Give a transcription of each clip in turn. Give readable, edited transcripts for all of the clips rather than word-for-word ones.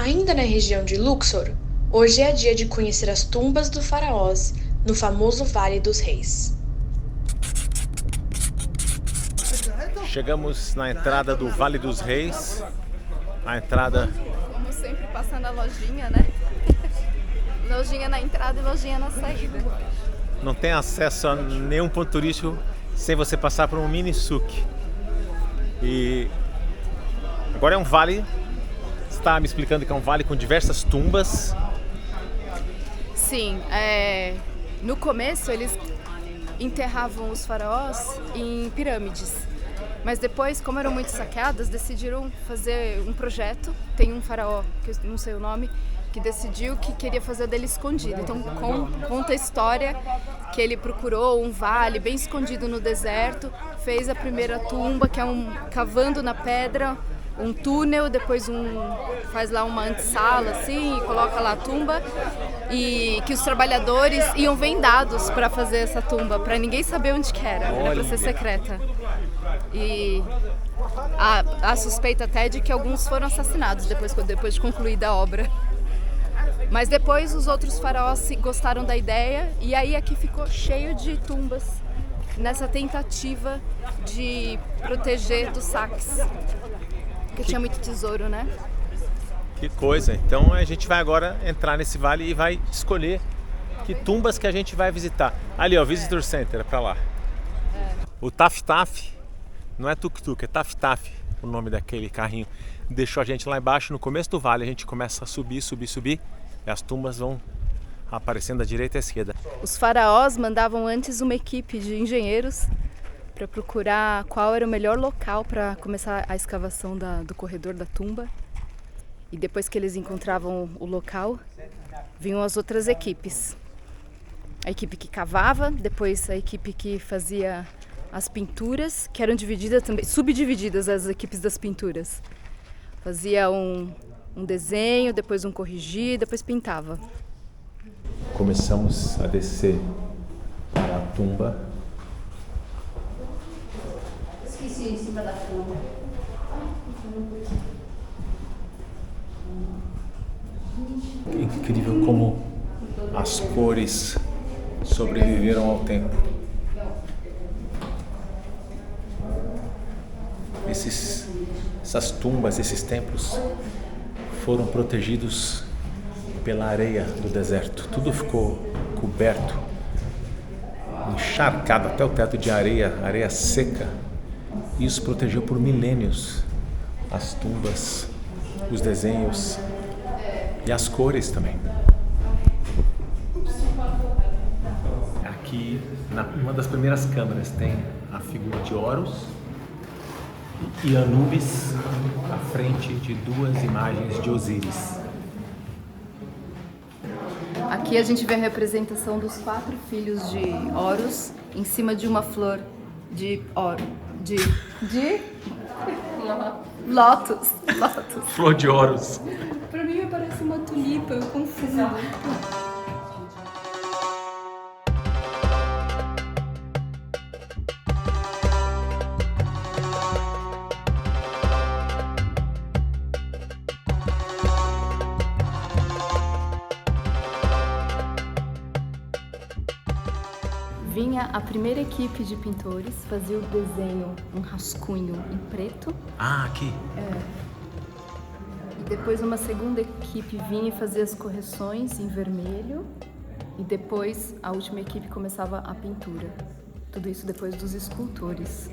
Ainda na região de Luxor, hoje é dia de conhecer as tumbas dos faraós no famoso Vale dos Reis. Chegamos na entrada do Vale dos Reis. A entrada... Como sempre, passa na lojinha, né? Lojinha na entrada e lojinha na saída. Não tem acesso a nenhum ponto turístico sem você passar por um mini souk. E agora é um vale. Você está me explicando que é um vale com diversas tumbas. Sim, no começo eles enterravam os faraós em pirâmides. Mas depois, como eram muito saqueadas, decidiram fazer um projeto. Tem um faraó, que eu não sei o nome, que decidiu que queria fazer dele escondido. Então conta a história que ele procurou um vale bem escondido no deserto, fez a primeira tumba, que é cavando na pedra, um túnel, depois faz lá uma antessala assim, e coloca lá a tumba, e que os trabalhadores iam vendados para fazer essa tumba, para ninguém saber onde que era para ser secreta. E a suspeita até de que alguns foram assassinados depois de concluída a obra. Mas depois os outros faraós gostaram da ideia e aí aqui ficou cheio de tumbas nessa tentativa de proteger dos saques. Porque tinha muito tesouro, né? Que coisa! Então a gente vai agora entrar nesse vale e vai escolher que tumbas que a gente vai visitar. Ali, ó, Visitor Center, é pra lá. O Taf Taf, não é tuk-tuk, é Taf Taf, o nome daquele carrinho. Deixou a gente lá embaixo, no começo do vale, a gente começa a subir, e as tumbas vão aparecendo à direita e à esquerda. Os faraós mandavam antes uma equipe de engenheiros para procurar qual era o melhor local para começar a escavação do corredor da tumba. E depois que eles encontravam o local, vinham as outras equipes. A equipe que cavava, depois a equipe que fazia as pinturas, que eram divididas também, subdivididas as equipes das pinturas. Fazia um desenho, depois um corrigir, depois pintava. Começamos a descer para a tumba. Esqueci em cima da tumba. Incrível como as cores sobreviveram ao tempo. Essas tumbas, esses templos foram protegidos pela areia do deserto. Tudo ficou coberto, encharcado até o teto de areia seca. Isso protegeu por milênios as tumbas, os desenhos e as cores também. Aqui, numa das primeiras câmaras, tem a figura de Horus e Anubis à frente de duas imagens de Osíris. Aqui a gente vê a representação dos 4 filhos de Horus em cima de uma flor de lótus. Flor de Horus. Pra mim parece uma tulipa, eu confundo. Vinha a primeira equipe de pintores, fazia o desenho, um rascunho em preto. Ah, aqui. E depois uma segunda equipe vinha e fazia as correções em vermelho. E depois a última equipe começava a pintura. Tudo isso depois dos escultores.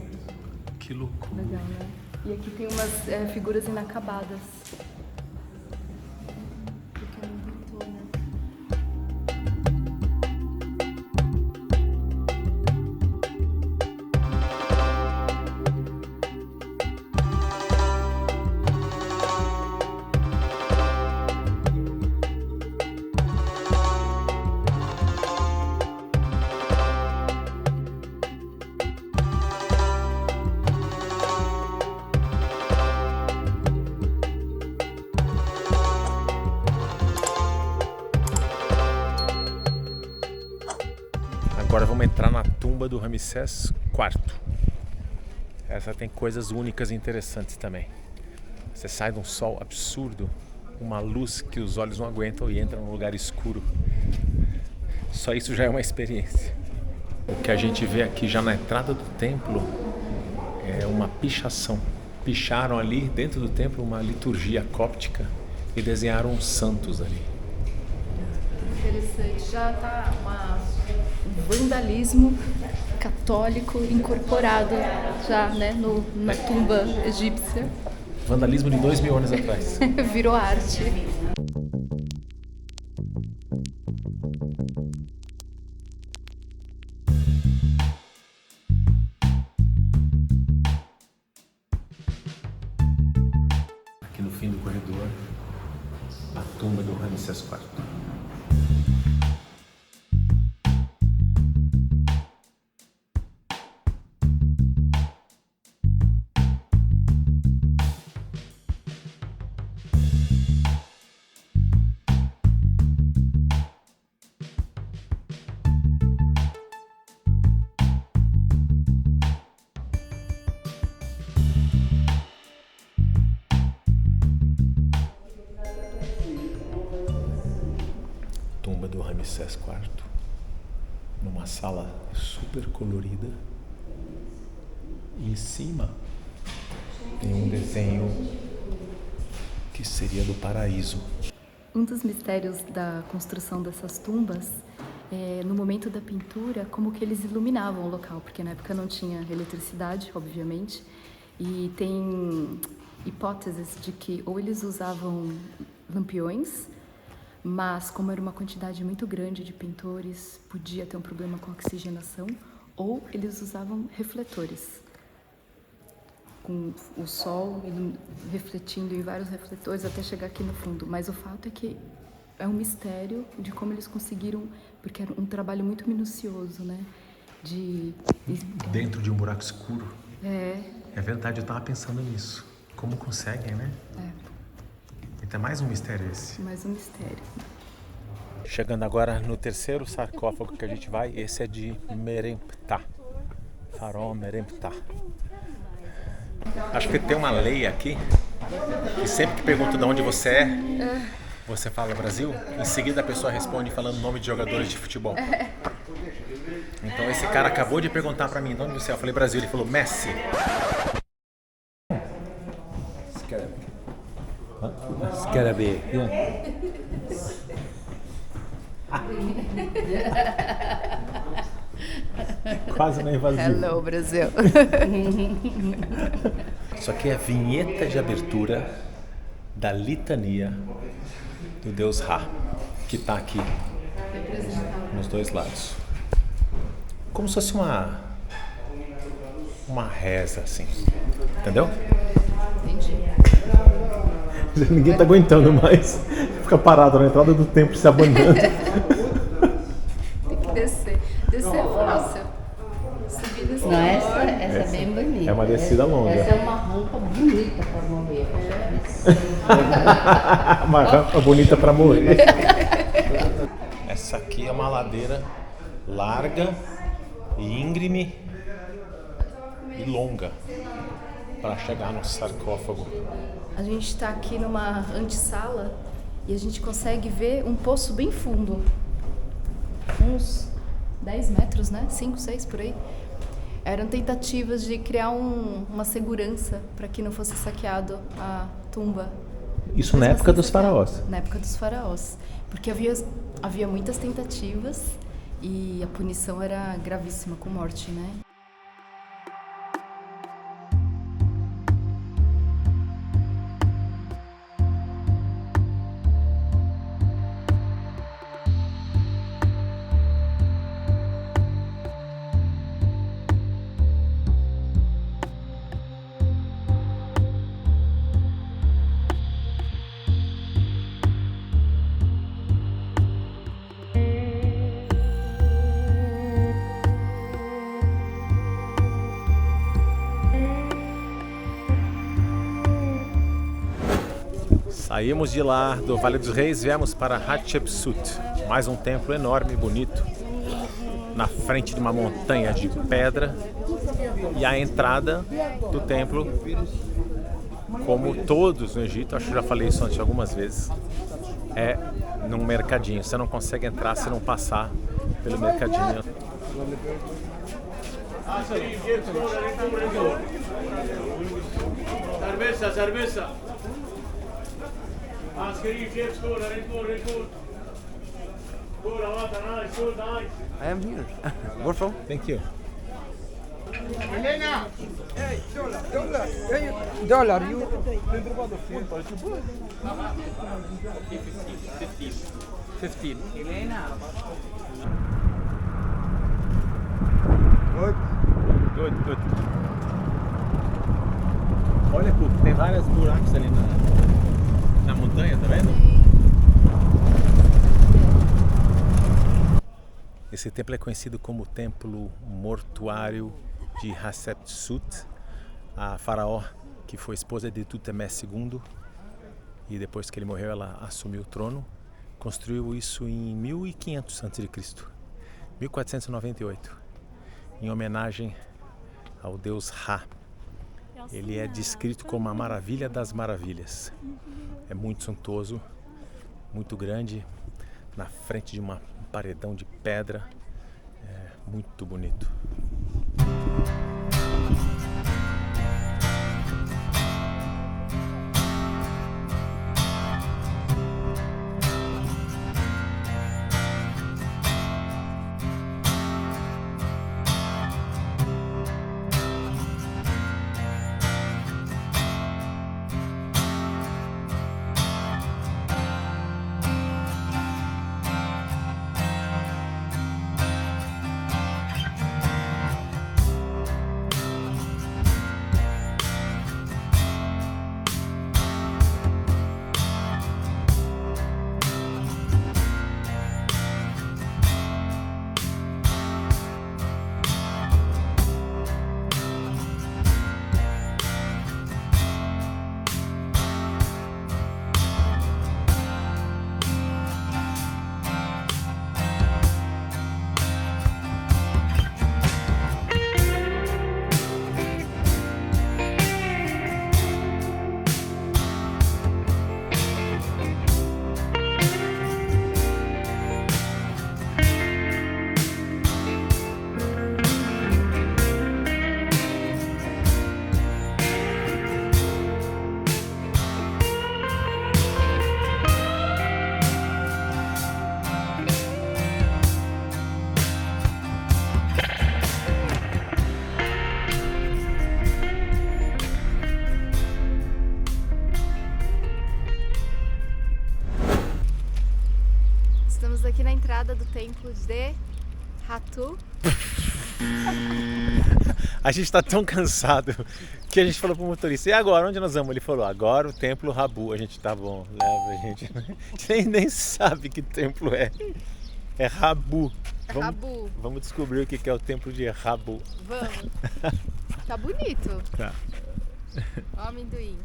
Que louco. Legal, né? E aqui tem umas figuras inacabadas. Porque não pintou, né? Agora vamos entrar na tumba do Ramsés IV. Essa tem coisas únicas e interessantes também. Você sai de um sol absurdo uma luz que os olhos não aguentam e entra num lugar escuro. Só isso já é uma experiência. O que a gente vê aqui já na entrada do templo é uma pichação. Picharam ali dentro do templo uma liturgia cóptica e desenharam uns santos ali. Interessante, já está um vandalismo católico incorporado já, né, na tumba egípcia. Vandalismo de 2000 anos atrás. Virou arte. Aqui no fim do corredor, a tumba do Ramsés IV. Tumba do Ramsés IV, numa sala super colorida, e em cima tem um desenho que seria do paraíso. Um dos mistérios da construção dessas tumbas é, no momento da pintura, como que eles iluminavam o local, porque na época não tinha eletricidade, obviamente, e tem hipóteses de que ou eles usavam lampiões, mas como era uma quantidade muito grande de pintores, podia ter um problema com a oxigenação, ou eles usavam refletores, com o sol refletindo em vários refletores até chegar aqui no fundo. Mas o fato é que é um mistério de como eles conseguiram, porque era um trabalho muito minucioso, né? Dentro de um buraco escuro. É verdade, eu estava pensando nisso. Como conseguem, né? Então é mais um mistério esse. Mais um mistério. Chegando agora no terceiro sarcófago que a gente vai, esse é de Meremptah, faraó Meremptah. Acho que tem uma lei aqui, que sempre que pergunta de onde você é, você fala Brasil, em seguida a pessoa responde falando o nome de jogadores de futebol. Então esse cara acabou de perguntar pra mim de onde você é, eu falei Brasil, ele falou Messi. Scarabée. Quase na invasiva. Hello, Brasil. Isso aqui é a vinheta de abertura da litania do deus Ra, que está aqui nos dois lados. Como se fosse uma reza, assim. Entendeu? Entendi. Ninguém tá aguentando mais. Fica parado na entrada do templo se abanando. Tem que descer. Descer é fácil. Subir e descer. Não, essa é bem bonita. É uma descida longa. Essa é uma rampa bonita para morrer. Uma rampa bonita para morrer. Essa aqui é uma ladeira larga e íngreme e longa para chegar no sarcófago. A gente está aqui numa antessala e a gente consegue ver um poço bem fundo. Uns 10 metros, né? 5, 6 por aí. Eram tentativas de criar uma segurança para que não fosse saqueado a tumba. Isso na época dos faraós. Na época dos faraós. Porque havia muitas tentativas e a punição era gravíssima, com morte, né? Saímos de lá do Vale dos Reis, viemos para Hatshepsut, mais um templo enorme e bonito, na frente de uma montanha de pedra, e a entrada do templo como todos no Egito, acho que já falei isso antes algumas vezes, é num mercadinho. Você não consegue entrar se não passar pelo mercadinho. Cerveza. I am here. Where from? Thank you. Dollar. You. 15. Good. Olha, Cuco, tem vários buracos ali na montanha, tá vendo? Esse templo é conhecido como o templo mortuário de Hatshepsut, a faraó que foi esposa de Tutemés II, e depois que ele morreu ela assumiu o trono. Construiu isso em 1500 a.C., 1498, em homenagem ao deus Ra. Ele é descrito como a maravilha das maravilhas. É muito suntuoso, muito grande, na frente de um paredão de pedra. É muito bonito. Estamos aqui na entrada do templo de Hatu. A gente está tão cansado que a gente falou pro motorista: e agora, onde nós vamos? Ele falou: agora o templo Rabu. A gente: tá bom, leva a gente. A gente nem sabe que templo é. É Rabu. Rabu. Vamos descobrir o que é o templo de Rabu. Vamos. Tá bonito. Tá. Ó o amendoim.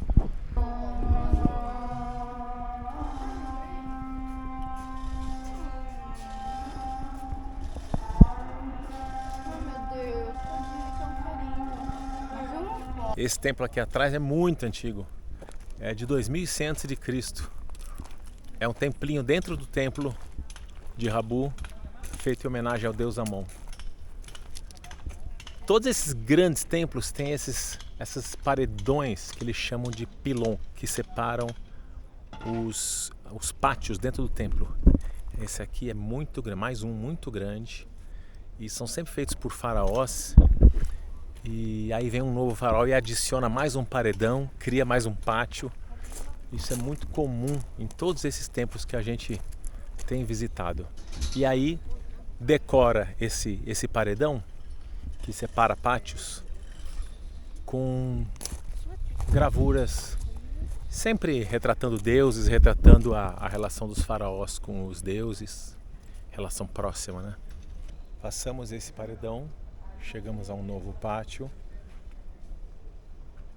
Esse templo aqui atrás é muito antigo. É de 2100 a.C. É um templinho dentro do templo de Rabu, feito em homenagem ao deus Amon. Todos esses grandes templos têm esses paredões que eles chamam de pilon, que separam os pátios dentro do templo. Esse aqui é muito grande, mais um muito grande, e são sempre feitos por faraós. E aí vem um novo faraó e adiciona mais um paredão, cria mais um pátio. Isso é muito comum em todos esses templos que a gente tem visitado. E aí decora esse paredão que separa pátios com gravuras, sempre retratando deuses, retratando a relação dos faraós com os deuses, relação próxima, né? Passamos esse paredão, chegamos a um novo pátio,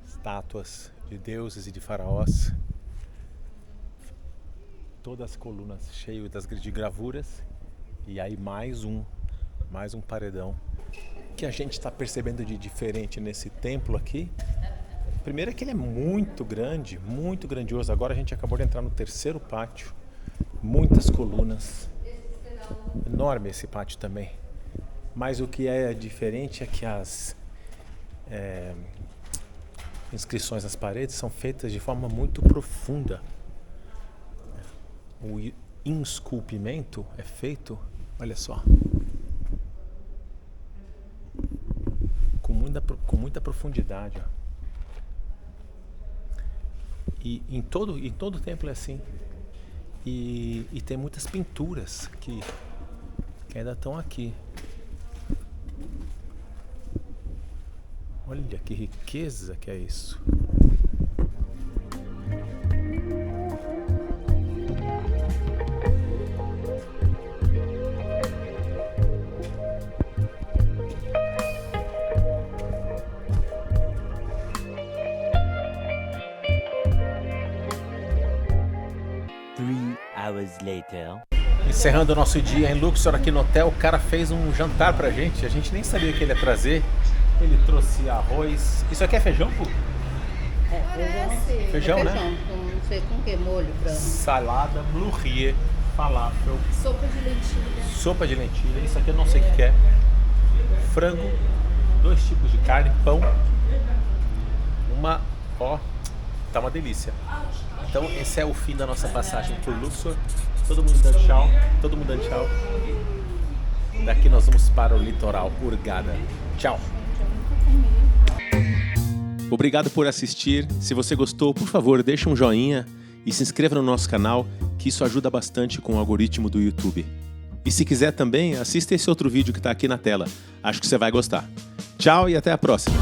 estátuas de deuses e de faraós, todas as colunas cheias de gravuras, e aí mais um paredão. O que a gente está percebendo de diferente nesse templo aqui Primeiro é que ele é muito grande, muito grandioso. Agora a gente acabou de entrar no terceiro pátio. Muitas colunas. Enorme esse pátio também. Mas o que é diferente é que as inscrições nas paredes são feitas de forma muito profunda. O esculpimento é feito, olha só, com muita profundidade. Ó. E em todo o templo é assim. E tem muitas pinturas que ainda estão aqui. Olha que riqueza que é isso. Later. Encerrando o nosso dia em Luxor aqui no hotel, o cara fez um jantar pra gente. A gente nem sabia que ele ia trazer. Ele trouxe arroz. Isso aqui é feijão, pô? Parece. Feijão, né? Não sei com que molho branco. Salada, blurrie, falafel, Sopa de lentilha. sopa de lentilha. Isso aqui eu não sei o que é. Frango, 2 tipos de carne, pão. Tá uma delícia. Então esse é o fim da nossa passagem por Luxor. Todo mundo dando tchau. Todo mundo dando tchau. Daqui nós vamos para o litoral Hurghada. Tchau. Obrigado por assistir. Se você gostou, por favor, deixe um joinha e se inscreva no nosso canal, que isso ajuda bastante com o algoritmo do YouTube. E se quiser também, assista esse outro vídeo que está aqui na tela. Acho que você vai gostar. Tchau e até a próxima.